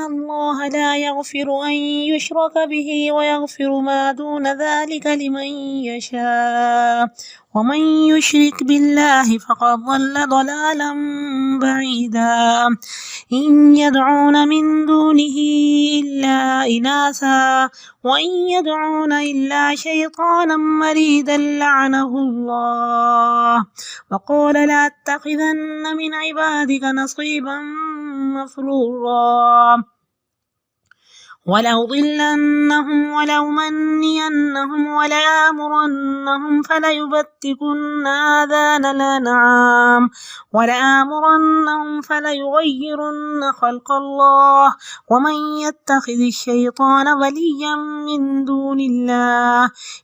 الله لا يغفر أن يشرك به ويغفر ما دون ذلك لمن يشاء ومن يشرك بالله فقد ضل ضلالا بعيدا إن يدعون من دونه إلا إناثا وإن يدعون إلا شيطانا مريدا لعنه الله وقال لأتخذن من عبادك نصيبا مفروضا ولأضلنهم ولأمنينهم ولآمرنهم فليبتكن آذان الأنعام ولآمرنهم فليغيرن خلق الله ومن يتخذ الشيطان وليا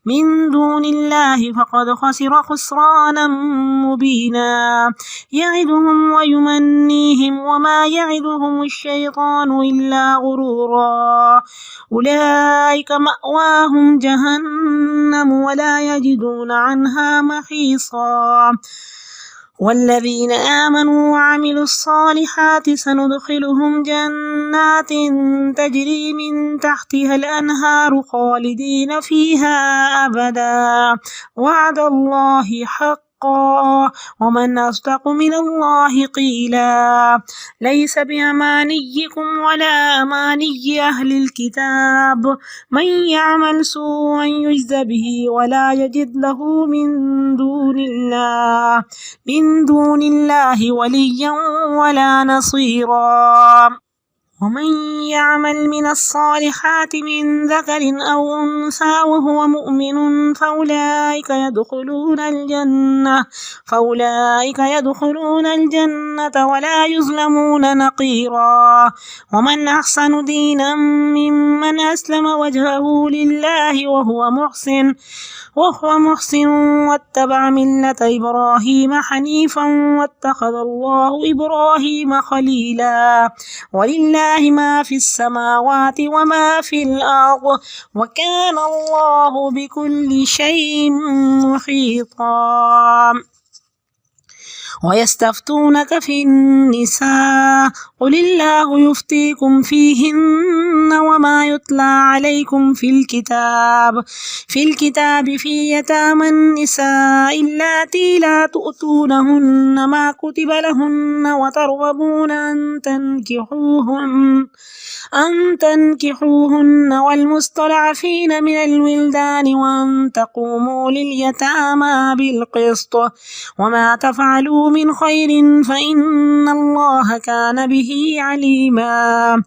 من دون الله فقد خسر خسرانا مبينا يعدهم ويمنيهم وما يعدهم الشيطان إلا غرورا أولئك مأواهم جهنم ولا يجدون عنها محيصا والذين آمنوا وعملوا الصالحات سندخلهم جنات تجري من تحتها الأنهار خالدين فيها أبدا وعد الله حقا ومن أصدق من الله قيلا ليس بأمانيكم ولا أماني أهل الكتاب من يعمل سوءا يجز به ولا يجد له من دون الله وليا ولا نصيرا ومن يعمل من الصالحات من ذكر أو أنثى وهو مؤمن فأولئك يدخلون الجنة ولا يظلمون نقيرا ومن أحسن دينا ممن أسلم وجهه لله وهو محسن واتبع ملة إبراهيم حنيفا واتخذ الله إبراهيم خليلا ولله ما في السماوات وما في الأرض وكان الله بكل شيء محيطا ويستفتونك في النساء قل الله يفتيكم فيهن وما يتلى عليكم في الكتاب في يتامى النساء اللاتي لا تؤتونهن ما كتب لهن وترغبون أن تنكحوهن والمستضعفين من الولدان وأن تقوموا لليتامى بالقسط وما تفعلوا من خير فإن الله كان به عليما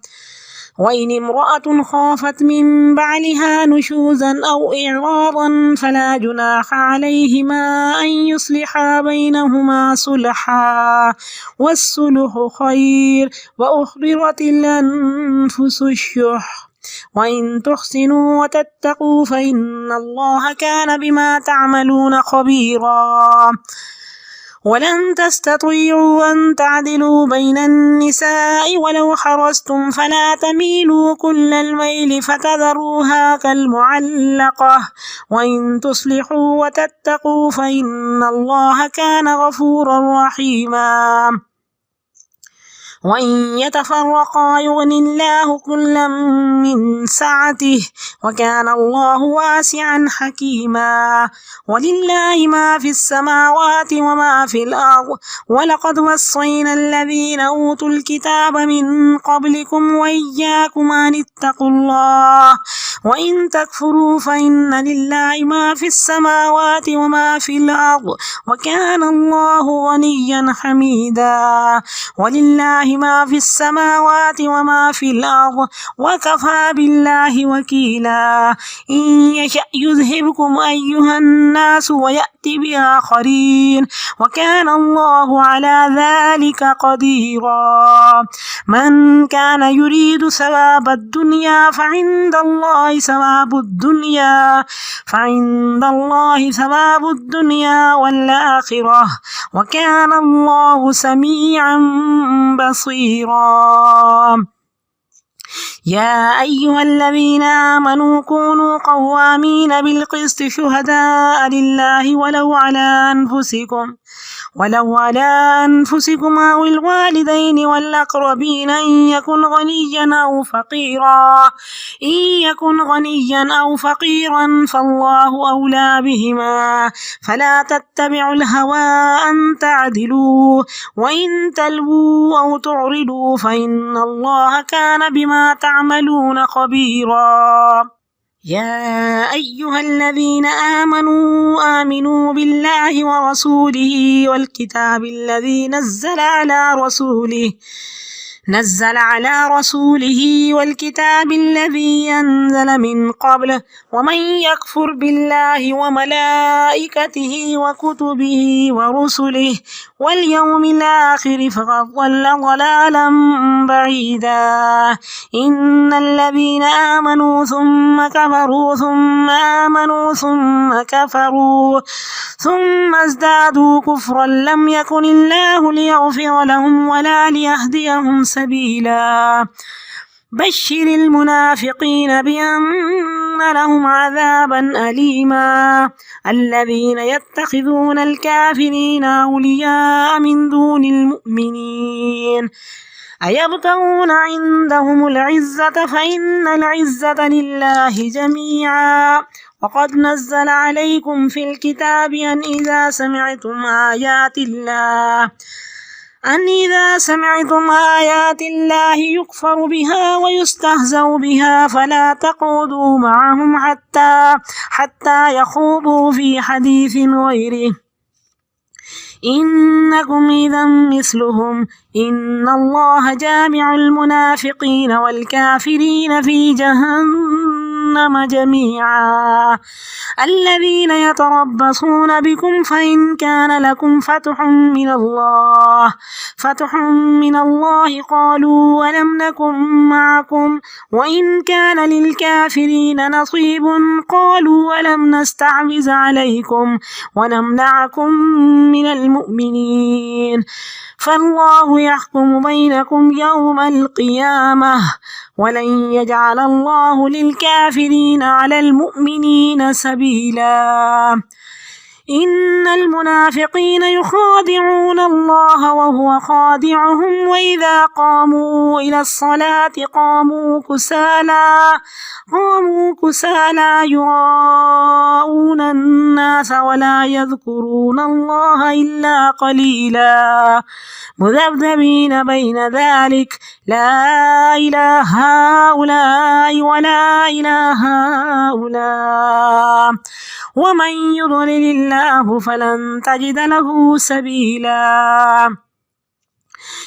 وإن امرأة خافت من بعلها نشوزا أو إعراضا فلا جناح عليهما أن يصلحا بينهما صلحا والصلح خير وأحضرت الأنفس الشح وإن تحسنوا وتتقوا فإن الله كان بما تعملون خبيرا ولن تستطيعوا أن تعدلوا بين النساء ولو حرصتم فلا تميلوا كل الميل فتذروها كالمعلقة وإن تصلحوا وتتقوا فإن الله كان غفورا رحيما وإن يتفرقا يغني الله كلا من سعته وكان الله واسعا حكيما ولله ما في السماوات وما في الأرض ولقد وصينا الذين أوتوا الكتاب من قبلكم وإياكم أن اتقوا الله وإن تكفروا فإن لله ما في السماوات وما في الأرض وكان الله غنيا حميدا ولله ما في السماوات وما في الأرض وكفى بالله وكيلا إن يشأ يذهبكم أيها الناس ويأتي بآخرين وكان الله على ذلك قديرا من كان يريد ثواب الدنيا فعند الله ثواب الدنيا والآخرة وكان الله سميعا بصيرا يا أيها الذين آمنوا كونوا قوامين بالقسط شهداء لله ولو على أنفسكم أو الوالدين والأقربين إن يكن غنيا أو فقيرا فالله أولى بهما فلا تتبعوا الهوى أن تعدلوا وإن تلووا أو تعرضوا فإن الله كان بما تعملون خبيرا. يا أيها الذين آمنوا بالله ورسوله والكتاب الذي نزل على رسوله والكتاب الذي أنزل من قبل ومن يكفر بالله وملائكته وكتبه ورسله واليوم الآخر فقد ضل ضلالا بعيدا. إن الذين آمنوا ثم كفروا ثم آمنوا ثم كفروا ثم ازدادوا كفرا لم يكن الله ليغفر لهم ولا ليهديهم سبيلا. بشر المنافقين بأن لهم عذابا أليما. الذين يتخذون الكافرين أولياء من دون المؤمنين أيبتغون عندهم العزة فإن العزة لله جميعا. وقد نزل عليكم في الكتاب أن إذا سمعتم آيات الله يكفر بها ويستهزأ بها فلا تقعدوا معهم حتى يخوضوا في حديث غيره إنكم إذا مثلهم إن الله جامع المنافقين والكافرين في جهنم جميعا. الذين يتربصون بكم فإن كان لكم فتح من الله قالوا ولم نكن معكم وإن كان للكافرين نصيب قالوا ولم نستحوذ عليكم ونمنعكم من المؤمنين فالله يحكم بينكم يوم القيامة ولن يجعل الله للكافرين على المؤمنين سبيلا. إن المنافقين يخادعون الله وهو خادعهم وإذا قاموا إلى الصلاة قاموا كسالى يراءون الناس ولا يذكرون الله إلا قليلا مذبذبين بين ذلك لا إله هؤلاء ولا إله هؤلاء ومن يضلل الله فلن تجد له سبيلا.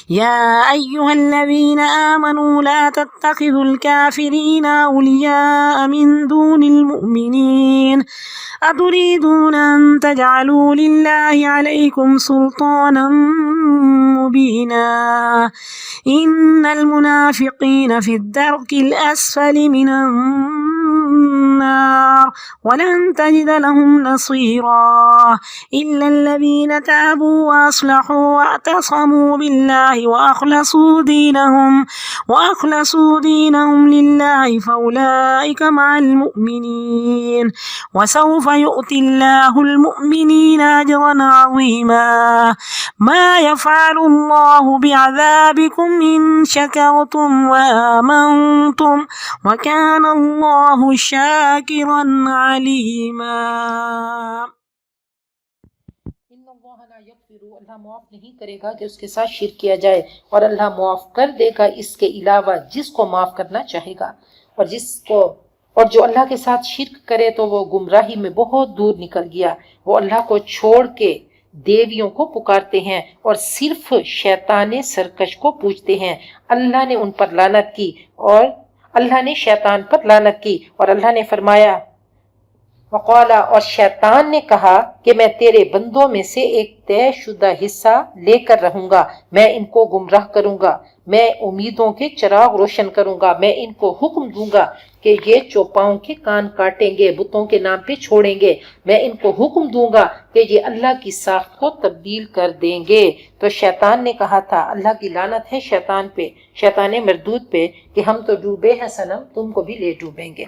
يا أيها الذين آمنوا لا تتخذوا الكافرين أولياء من دون المؤمنين أتريدون أن تجعلوا لله عليكم سلطانا مبينا. إن المنافقين في الدرك الأسفل من النار ولن تجد لهم نصيرا إلا الذين تابوا وأصلحوا واعتصموا بالله وأخلصوا دينهم لله فأولئك مع المؤمنين وسوف يؤتي الله المؤمنين أجرا عظيما. ما يفعل الله بعذابكم إن شكرتم وآمنتم وكان الله شاكرا عليما. اللہ معاف نہیں کرے گا کہ اس کے ساتھ شرک کیا جائے اور اللہ معاف کر دے گا اس کے علاوہ جس کو معاف کرنا چاہے گا اور جو اللہ کے ساتھ شرک کرے تو وہ گمراہی میں بہت دور نکل گیا. وہ اللہ کو چھوڑ کے دیویوں کو پکارتے ہیں اور صرف شیطان سرکش کو پوجتے ہیں. اللہ نے ان پر لعنت کی اور اللہ نے شیطان پر لعنت کی اور اللہ نے فرمایا وقالا اور شیطان نے کہا کہ میں تیرے بندوں میں سے ایک طے شدہ حصہ لے کر رہوں گا، میں ان کو گمراہ کروں گا، میں امیدوں کے چراغ روشن کروں گا، میں ان کو حکم دوں گا کہ یہ چوپاؤں کے کان کاٹیں گے، بتوں کے نام پہ چھوڑیں گے، میں ان کو حکم دوں گا کہ یہ اللہ کی ساخت کو تبدیل کر دیں گے۔ تو شیطان نے کہا تھا، اللہ کی لعنت ہے شیطان پہ، شیطان مردود پہ، کہ ہم تو ڈوبے ہیں صنم، تم کو بھی لے ڈوبیں گے۔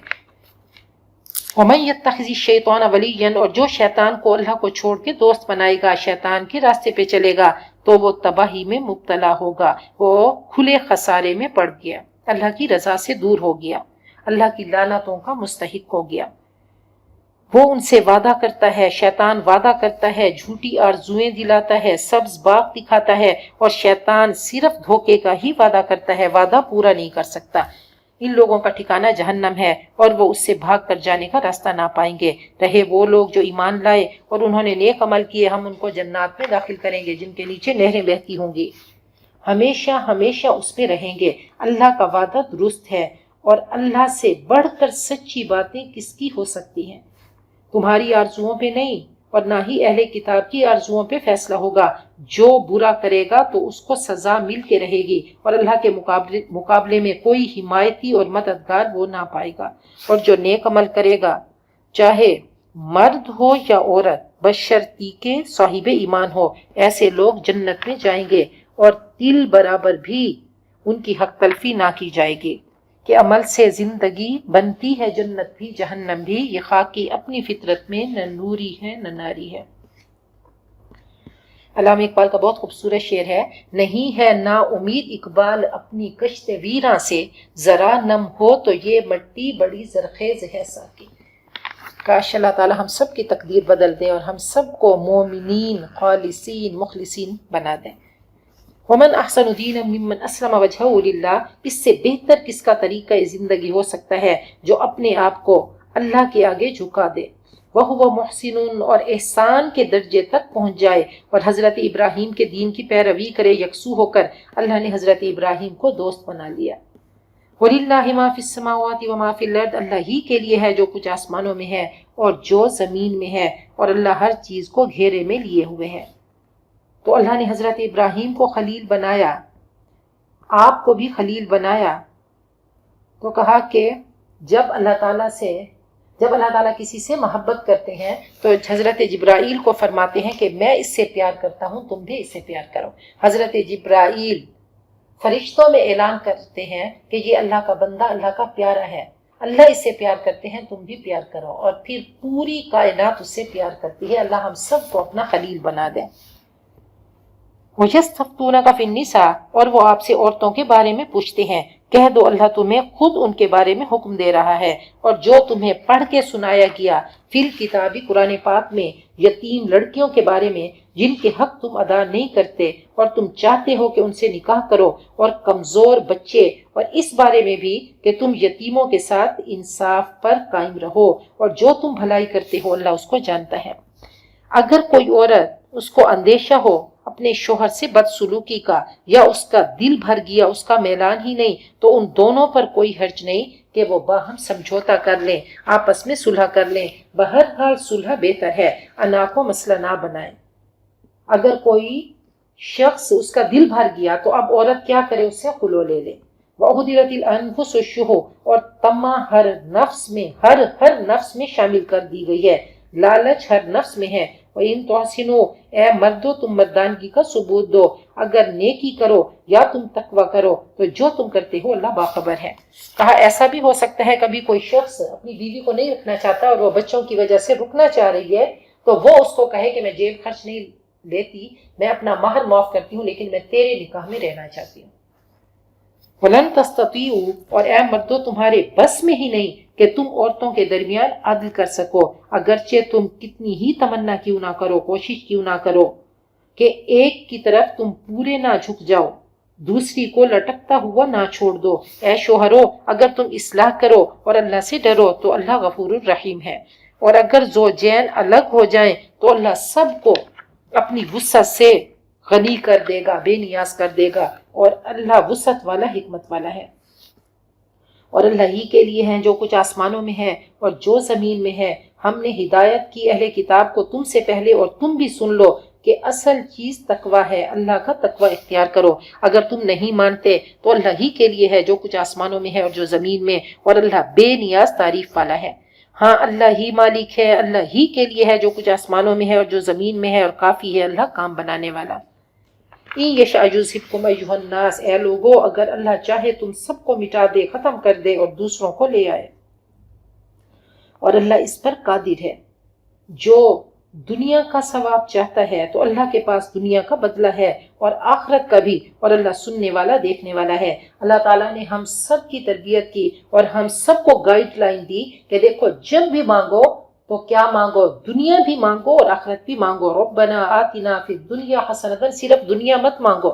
وَمَن يَتَّخِذِ الشَّيْطَانَ وَلِيًّا اور جو شیطان کو اللہ کو چھوڑ کے دوست بنائے گا، شیطان کے راستے پہ چلے گا، تو وہ تباہی میں مبتلا ہوگا، وہ کھلے خسارے میں پڑ گیا، اللہ کی رضا سے دور ہو گیا، اللہ کی لعنتوں کا مستحق ہو گیا۔ وہ ان سے وعدہ کرتا ہے، شیطان وعدہ کرتا ہے، جھوٹی آرزویں دلاتا ہے، سبز باغ دکھاتا ہے، اور شیطان صرف دھوکے کا ہی وعدہ کرتا ہے، وعدہ پورا نہیں کر سکتا۔ ان لوگوں کا ٹھکانہ جہنم ہے اور وہ اس سے بھاگ کر جانے کا راستہ نہ پائیں گے۔ رہے وہ لوگ جو ایمان لائے اور انہوں نے نیک عمل کیے، ہم ان کو جنات میں داخل کریں گے جن کے نیچے نہریں بہتی ہوں گی، ہمیشہ ہمیشہ اس میں رہیں گے۔ اللہ کا وعدہ درست ہے، اور اللہ سے بڑھ کر سچی باتیں کس کی ہو سکتی ہیں؟ تمہاری آرزوؤں پہ نہیں اور نہ ہی اہل کتاب کی آرزوؤں پہ فیصلہ ہوگا۔ جو برا کرے گا تو اس کو سزا مل کے رہے گی، اور اللہ کے مقابلے میں کوئی حمایتی اور مددگار وہ نہ پائے گا۔ اور جو نیک عمل کرے گا، چاہے مرد ہو یا عورت، بشرطی کے صاحب ایمان ہو، ایسے لوگ جنت میں جائیں گے، اور تل برابر بھی ان کی حق تلفی نہ کی جائے گی۔ کہ عمل سے زندگی بنتی ہے جنت بھی جہنم بھی، یہ خاکی اپنی فطرت میں نہ نوری ہے نہ ناری ہے۔ علامہ اقبال کا بہت خوبصورت شعر ہے، نہیں ہے نا امید اقبال اپنی کشت ویراں سے، ذرا نم ہو تو یہ مٹی بڑی زرخیز ہے ساکی۔ کاش اللہ تعالی ہم سب کی تقدیر بدل دیں اور ہم سب کو مومنین، خالصین، مخلصین بنا دیں۔ ومن احسن دینا ممن اسلم وجہہ للہ، اس سے بہتر کس کا طریقہ زندگی ہو سکتا ہے جو اپنے آپ کو اللہ کے آگے جھکا دے، وہو محسن اور احسان کے درجے تک پہنچ جائے، اور حضرت ابراہیم کے دین کی پیروی کرے یکسو ہو کر۔ اللہ نے حضرت ابراہیم کو دوست بنا لیا۔ وَلِلَّهِ مَا فِي السَّمَاوَاتِ وَمَا فِي الْأَرْضِ، اللہ ہی کے لیے ہے جو کچھ آسمانوں میں ہے اور جو زمین میں ہے، اور اللہ ہر چیز کو گھیرے میں لیے ہوئے ہے۔ تو اللہ نے حضرت ابراہیم کو خلیل بنایا، آپ کو بھی خلیل بنایا، تو کہا کہ جب اللہ تعالیٰ کسی سے محبت کرتے ہیں تو حضرت جبرائیل کو فرماتے ہیں کہ میں اس سے پیار کرتا ہوں، تم بھی اس سے پیار کرو۔ حضرت جبرائیل فرشتوں میں اعلان کرتے ہیں کہ یہ اللہ کا بندہ، اللہ کا پیارا ہے، اللہ اس سے پیار کرتے ہیں، تم بھی پیار کرو، اور پھر پوری کائنات اس سے پیار کرتی ہے۔ اللہ ہم سب کو اپنا خلیل بنا دے۔ وَيَسْتَفْتُونَكَ فِي النِّسَاءِ اور وہ آپ سے عورتوں کے بارے میں پوچھتے ہیں، کہہ دو اللہ تمہیں خود ان کے بارے میں حکم دے رہا ہے، اور جو تمہیں پڑھ کے سنایا گیا فی الکتابی قرآن پاک میں یتیم لڑکیوں کے بارے میں جن کے حق تم ادا نہیں کرتے اور تم چاہتے ہو کہ ان سے نکاح کرو، اور کمزور بچے، اور اس بارے میں بھی کہ تم یتیموں کے ساتھ انصاف پر قائم رہو، اور جو تم بھلائی کرتے ہو اللہ اس کو جانتا ہے۔ اگر کوئی عورت اس کو اندیشہ ہو اپنے شوہر سے بدسلوکی کا، یا اس کا دل بھر گیا، اس کا میلان ہی نہیں، تو ان دونوں پر کوئی حرج نہیں کہ وہ باہم سمجھوتا کر لیں، آپس میں صلح کر لیں۔ بہرحال صلح بہتر ہے، انا کو مسئلہ نہ بنائیں۔ اگر کوئی شخص اس کا دل بھر گیا تو اب عورت کیا کرے، اس سے خلو لے لے۔ وَأُحْضِرَتِ الْأَنفُسُ الشُّحُ اور طمع ہر نفس میں شامل کر دی گئی ہے، لالچ ہر نفس میں ہے۔ وَإِن تُحْسِنُوا اے مردو تم مردانگی کا ثبوت دو، اگر نیکی کرو یا تم تقوی کرو تو جو تم کرتے ہو اللہ باخبر ہے۔ کہا ایسا بھی ہو سکتا ہے کبھی کوئی شخص اپنی بیوی کو نہیں رکھنا چاہتا اور وہ بچوں کی وجہ سے رکنا چاہ رہی ہے، تو وہ اس کو کہے کہ میں جیب خرچ نہیں لیتی، میں اپنا مہر معاف کرتی ہوں، لیکن میں تیرے نکاح میں رہنا چاہتی ہوں۔ وَلَن تَسْتَطِيعُوا اور اے مردو تمہارے بس میں ہی نہیں کہ تم عورتوں کے درمیان عدل کر سکو، اگرچہ تم کتنی ہی تمنا کیوں نہ کرو، کوشش کیوں نہ کرو کہ ایک کی طرف تم پورے نہ جھک جاؤ، دوسری کو لٹکتا ہوا نہ چھوڑ دو۔ اے شوہرو اگر تم اصلاح کرو اور اللہ سے ڈرو تو اللہ غفور الرحیم ہے، اور اگر زوجین الگ ہو جائیں تو اللہ سب کو اپنی وسعت سے غنی کر دے گا، بے نیاز کر دے گا، اور اللہ وسعت والا حکمت والا ہے۔ اور اللہ ہی کے لیے ہیں جو کچھ آسمانوں میں ہے اور جو زمین میں ہے، ہم نے ہدایت کی اہل کتاب کو تم سے پہلے اور تم بھی سن لو کہ اصل چیز تقوی ہے، اللہ کا تقوی اختیار کرو۔ اگر تم نہیں مانتے تو اللہ ہی کے لیے ہے جو کچھ آسمانوں میں ہے اور جو زمین میں، اور اللہ بے نیاز تعریف والا ہے۔ ہاں اللہ ہی مالک ہے، اللہ ہی کے لیے ہے جو کچھ آسمانوں میں ہے اور جو زمین میں ہے، اور کافی ہے اللہ کام بنانے والا۔ ان یشاء یذھبکم ایھا الناس، اے لوگو اگر اللہ چاہے تم سب کو مٹا دے، ختم کر دے اور دوسروں کو لے آئے، اور اللہ اس پر قادر ہے۔ جو دنیا کا ثواب چاہتا ہے تو اللہ کے پاس دنیا کا بدلہ ہے اور آخرت کا بھی، اور اللہ سننے والا دیکھنے والا ہے۔ اللہ تعالیٰ نے ہم سب کی تربیت کی اور ہم سب کو گائیڈ لائن دی کہ دیکھو جب بھی مانگو تو کیا مانگو، دنیا بھی مانگو اور آخرت بھی مانگو۔ ربنا آتنا فی الدنیا حسنۃ، صرف دنیا مت مانگو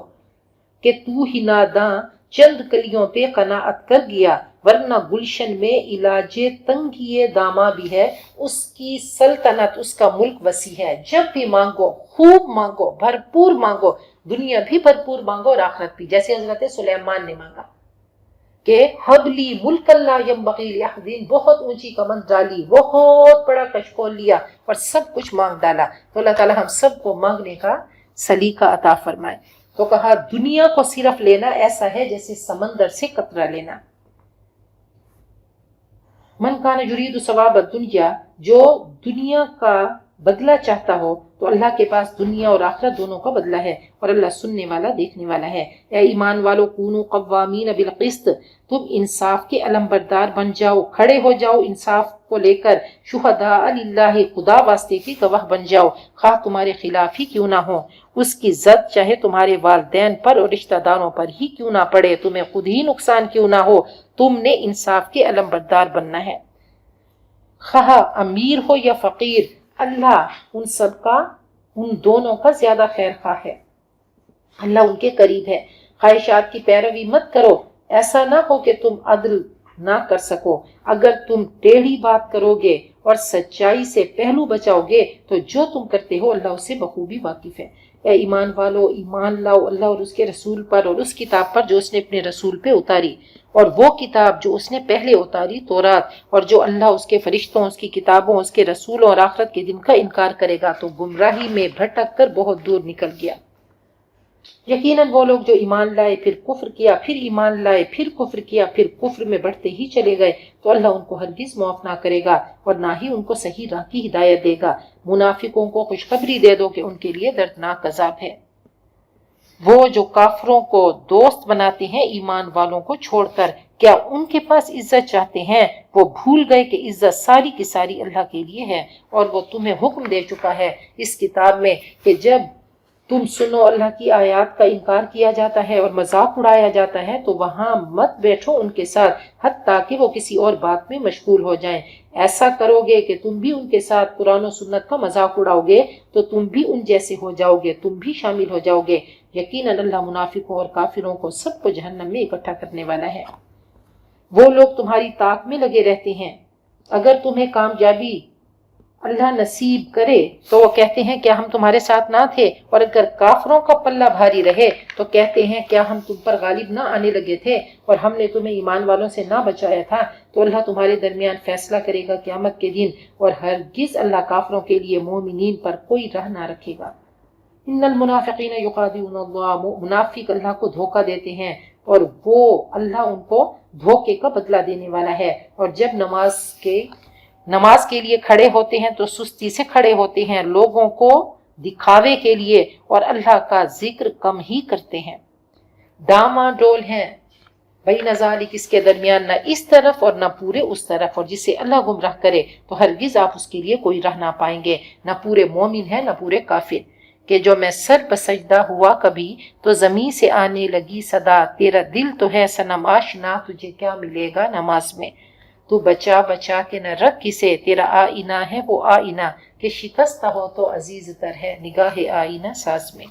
کہ تو ہی ناداں چند کلیوں پہ قناعت کر گیا، ورنہ گلشن میں علاج تنگی داما بھی ہے، اس کی سلطنت، اس کا ملک وسیع ہے۔ جب بھی مانگو خوب مانگو، بھرپور مانگو، دنیا بھی بھرپور مانگو اور آخرت بھی، جیسے حضرت سلیمان نے مانگا کہ حبلی ملک اللہ ینبغی لأحد، بہت اونچی کمند ڈالی، بہت بڑا کشکول لیا اور سب کچھ مانگ ڈالا۔ تو اللہ تعالیٰ ہم سب کو مانگنے کا سلیقہ عطا فرمائے۔ تو کہا دنیا کو صرف لینا ایسا ہے جیسے سمندر سے قطرہ لینا۔ من کان یرید ثواب الدنیا، جو دنیا کا بدلہ چاہتا ہو تو اللہ کے پاس دنیا اور آخرت دونوں کا بدلہ ہے، اور اللہ سننے والا دیکھنے والا ہے۔ اے ایمان والو کونوا قوامین بالقسط، تم انصاف کے علمبردار بن جاؤ، کھڑے ہو جاؤ انصاف کو لے کر، شہداء للہ، خدا واسطے کی گواہ بن جاؤ، خواہ تمہارے خلاف ہی کیوں نہ ہو، اس کی زد چاہے تمہارے والدین پر اور رشتہ داروں پر ہی کیوں نہ پڑے، تمہیں خود ہی نقصان کیوں نہ ہو، تم نے انصاف کے علمبردار بننا ہے۔ خواہ امیر ہو یا فقیر، اللہ ان سب کا، ان دونوں کا زیادہ خیر خواہ ہے، اللہ ان کے قریب ہے۔ خواہشات کی پیروی مت کرو، ایسا نہ ہو کہ تم عدل نہ کر سکو۔ اگر تم ٹیڑھی بات کرو گے اور سچائی سے پہلو بچاؤ گے تو جو تم کرتے ہو اللہ اسے بخوبی واقف ہے۔ اے ایمان والو ایمان لاؤ اللہ اور اس کے رسول پر اور اس کتاب پر جو اس نے اپنے رسول پہ اتاری، اور وہ کتاب جو اس نے پہلے اتاری تورات، اور جو اللہ اس کے فرشتوں، اس کی کتابوں، اس کے رسولوں اور آخرت کے دن کا انکار کرے گا تو گمراہی میں بھٹک کر بہت دور نکل گیا۔ یقیناً وہ لوگ جو ایمان لائے پھر کفر کیا، پھر ایمان لائے پھر کفر کیا، پھر کفر میں بڑھتے ہی چلے گئے تو اللہ ان کو ہرگز معاف نہ کرے گا اور نہ ہی ان کو صحیح راہ کی ہدایت دے گا۔ منافقوں کو خوشخبری دے دو کہ ان کے لیے دردناک عذاب ہے۔ وہ جو کافروں کو دوست بناتے ہیں ایمان والوں کو چھوڑ کر، کیا ان کے پاس عزت چاہتے ہیں؟ وہ بھول گئے کہ عزت ساری کی ساری اللہ کے لیے ہے، اور وہ تمہیں حکم دے چکا ہے اس کتاب میں کہ جب تم سنو اللہ کی آیات کا انکار کیا جاتا ہے اور مذاق اڑایا جاتا ہے تو وہاں مت بیٹھو ان کے ساتھ حتیٰ کہ وہ کسی اور بات میں مشغول ہو جائیں۔ ایسا کرو گے کہ تم بھی ان کے ساتھ قرآن و سنت کا مذاق اڑاؤ گے تو تم بھی ان جیسے ہو جاؤ گے، تم بھی شامل ہو جاؤ گے۔ یقیناً اللہ منافقوں اور کافروں کو سب کو جہنم میں اکٹھا کرنے والا ہے۔ وہ لوگ تمہاری طاق میں لگے رہتے ہیں، اگر تمہیں کامیابی اللہ نصیب کرے تو وہ کہتے ہیں کیا ہم تمہارے ساتھ نہ تھے، اور اگر کافروں کا پلہ بھاری رہے تو کہتے ہیں کیا ہم تم پر غالب نہ آنے لگے تھے اور ہم نے تمہیں ایمان والوں سے نہ بچایا تھا۔ تو اللہ تمہارے درمیان فیصلہ کرے گا قیامت کے دن، اور ہرگز اللہ کافروں کے لیے مومنین پر کوئی راہ نہ رکھے گا۔ ان المنافقین یخادعون اللہ، منافق اللہ کو دھوکہ دیتے ہیں اور وہ اللہ ان کو دھوکے کا بدلہ دینے والا ہے۔ اور جب نماز کے لیے کھڑے ہوتے ہیں تو سستی سے کھڑے ہوتے ہیں، لوگوں کو دکھاوے کے لیے، اور اللہ کا ذکر کم ہی کرتے ہیں۔ ڈاما ڈول ہیں بین ذالک، اس کے درمیان نہ اس طرف اور نہ پورے اس طرف، اور جسے اللہ گمراہ کرے تو ہرگز آپ اس کے لیے کوئی راہ نہ پائیں گے، نہ پورے مومن ہے نہ پورے کافر۔ کہ جو میں سر بسجدہ ہوا کبھی تو زمین سے آنے لگی صدا، تیرا دل تو ہے صنم آشنا، تجھے کیا ملے گا نماز میں؟ تو بچا بچا کے نہ رکھ کسے، تیرا آئینہ ہے وہ آئینہ کہ شکستہ ہو تو عزیز تر ہے نگاہ آئینہ ساز میں۔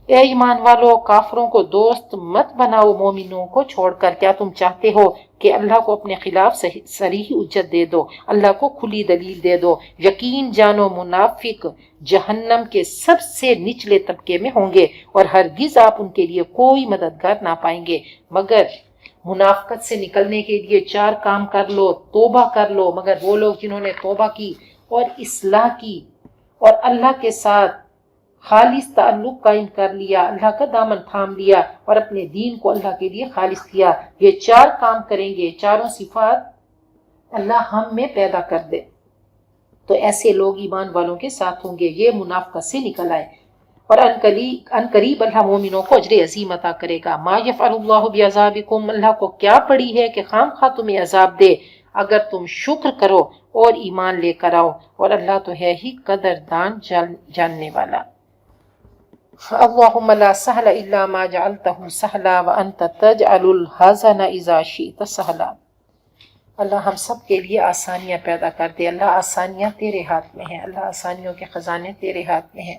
اے ایمان والو کافروں کو دوست مت بناؤ مومنوں کو چھوڑ کر۔ کیا تم چاہتے ہو کہ اللہ کو اپنے خلاف صریح حجت دے دو، اللہ کو کھلی دلیل دے دو؟ یقین جانو منافق جہنم کے سب سے نچلے طبقے میں ہوں گے اور ہرگز آپ ان کے لیے کوئی مددگار نہ پائیں گے، مگر منافقت سے نکلنے کے لیے 4 کام کر لو، توبہ کر لو، مگر وہ لوگ جنہوں نے توبہ کی اور اصلاح کی اور اللہ کے ساتھ خالص تعلق قائم کر لیا، اللہ کا دامن تھام لیا اور اپنے دین کو اللہ کے لیے خالص کیا، یہ 4 کام کریں گے، چاروں صفات اللہ ہم میں پیدا کر دے، تو ایسے لوگ ایمان والوں کے ساتھ ہوں گے، یہ منافقت سے نکل آئے، اور ان قریب اللہ مومنوں کو اجر عظیم عطا کرے گا۔ ما یفعل اللہ بعذابکم، اللہ کو کیا پڑی ہے کہ خام خواہ تمہیں عذاب دے اگر تم شکر کرو اور ایمان لے کر آؤ، اور اللہ تو ہے ہی قدردان جاننے والا۔ اللہم لا سہل الا ما جعلتہ سہلا وانت تجعل الحزن اذا شئت سہلا۔ اللہ ہم سب کے لیے آسانیاں پیدا کر دے، اللہ آسانیاں تیرے ہاتھ میں ہیں، اللہ آسانیوں کے خزانے تیرے ہاتھ میں ہیں،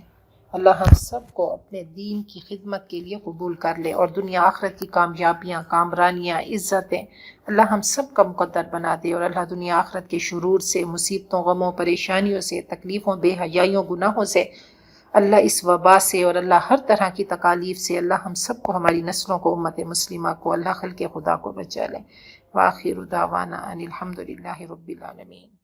اللہ ہم سب کو اپنے دین کی خدمت کے لیے قبول کر لے، اور دنیا آخرت کی کامیابیاں، کامرانیاں، عزتیں اللہ ہم سب کا مقدر بنا دے، اور اللہ دنیا آخرت کے شرور سے، مصیبتوں، غموں، پریشانیوں سے، تکلیفوں، بے حیائیوں، گناہوں سے، اللہ اس وبا سے اور اللہ ہر طرح کی تکالیف سے اللہ ہم سب کو، ہماری نسلوں کو، امت مسلمہ کو، اللہ خلق خدا کو بچا لے۔ وآخر دعوانا ان الحمد للہ رب العالمین۔